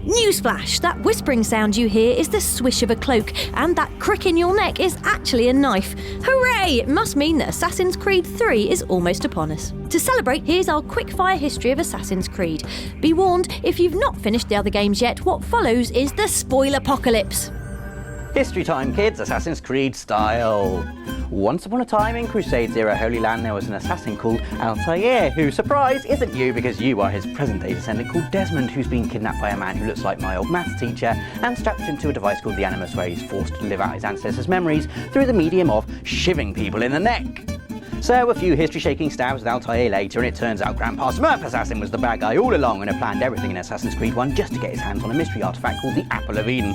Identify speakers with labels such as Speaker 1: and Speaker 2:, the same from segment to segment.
Speaker 1: Newsflash! That whispering sound you hear is the swish of a cloak, and that crick in your neck is actually a knife. Hooray! It must mean that Assassin's Creed 3 is almost upon us. To celebrate, here's our quick-fire history of Assassin's Creed. Be warned, if you've not finished the other games yet, what follows is the spoiler-apocalypse.
Speaker 2: History time, kids, Assassin's Creed style. Once upon a time in Crusades-era Holy Land, there was an assassin called Altair, who, surprise, isn't you because you are his present-day descendant called Desmond, who's been kidnapped by a man who looks like my old maths teacher and strapped into a device called the Animus, where he's forced to live out his ancestors' memories through the medium of shivving people in the neck. So a few history-shaking stabs with Altair later, and it turns out Grandpa Smurf Assassin was the bad guy all along and had planned everything in Assassin's Creed 1 just to get his hands on a mystery artifact called the Apple of Eden.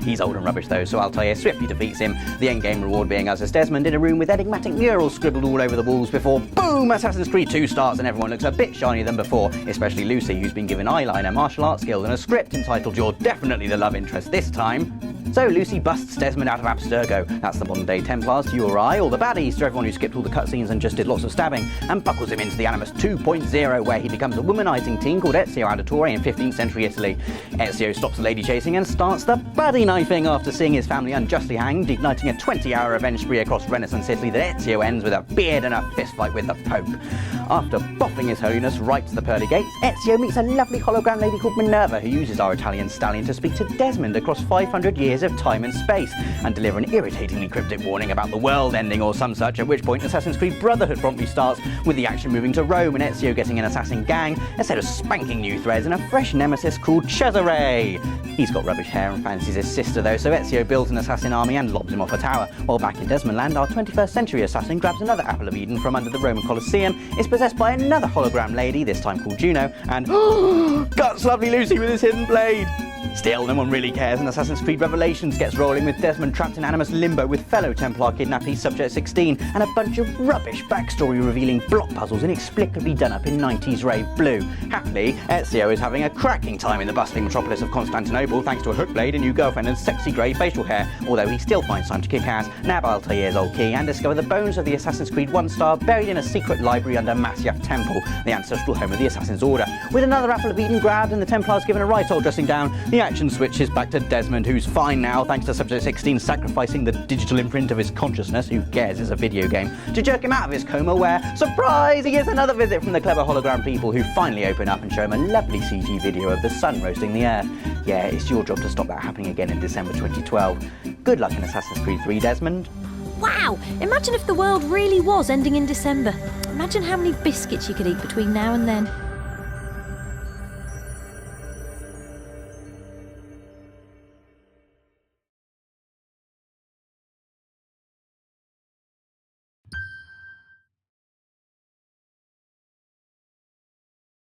Speaker 2: He's old and rubbish though, so Altair swiftly defeats him, the endgame reward being us as Desmond in a room with enigmatic murals scribbled all over the walls before, boom, Assassin's Creed 2 starts and everyone looks a bit shinier than before, especially Lucy, who's been given eyeliner, martial arts skills and a script entitled You're Definitely the Love Interest This Time. So Lucy busts Desmond out of Abstergo, that's the modern-day Templars to your eye, or the baddies to everyone who skipped all the cutscenes and just did lots of stabbing, and buckles him into the Animus 2.0, where he becomes a womanizing teen called Ezio Auditore in 15th century Italy. Ezio stops the lady chasing and starts the baddie knifing after seeing his family unjustly hanged, igniting a 20-hour revenge spree across Renaissance Italy that Ezio ends with a beard and a fistfight with the Pope. After boffing His Holiness right to the pearly gates, Ezio meets a lovely hologram lady called Minerva, who uses our Italian stallion to speak to Desmond across 500 years of time and space, and deliver an irritatingly cryptic warning about the world ending or some such, at which point Assassin's Creed Brotherhood promptly starts, with the action moving to Rome and Ezio getting an assassin gang, a set of spanking new threads and a fresh nemesis called Cesare. He's got rubbish hair and fancies his sister though, so Ezio builds an assassin army and lobs him off a tower, while back in Desmond Land, our 21st century assassin grabs another Apple of Eden from under the Roman Colosseum, is possessed by another hologram lady, this time called Juno, and guts lovely Lucy with his hidden blade. Still, no one really cares, and Assassin's Creed Revelations gets rolling with Desmond trapped in Animus Limbo with fellow Templar kidnappee Subject 16 and a bunch of rubbish backstory revealing block puzzles inexplicably done up in 90s rave blue. Happily, Ezio is having a cracking time in the bustling metropolis of Constantinople thanks to a hook blade, a new girlfriend and sexy grey facial hair, although he still finds time to kick ass, nab Altair's old key and discover the bones of the Assassin's Creed 1 star buried in a secret library under Masyaf Temple, the ancestral home of the Assassin's Order. With another Apple of Eden grabbed and the Templars given a right old dressing down, the action switches back to Desmond, who's fine now thanks to Subject 16 sacrificing the digital imprint of his consciousness, who cares, it's a video game, to jerk him out of his coma where, surprise, he gets another visit from the clever hologram people who finally open up and show him a lovely CG video of the sun roasting the earth. Yeah, it's your job to stop that happening again in December 2012. Good luck in Assassin's Creed 3, Desmond.
Speaker 1: Wow! Imagine if the world really was ending in December. Imagine how many biscuits you could eat between now and then.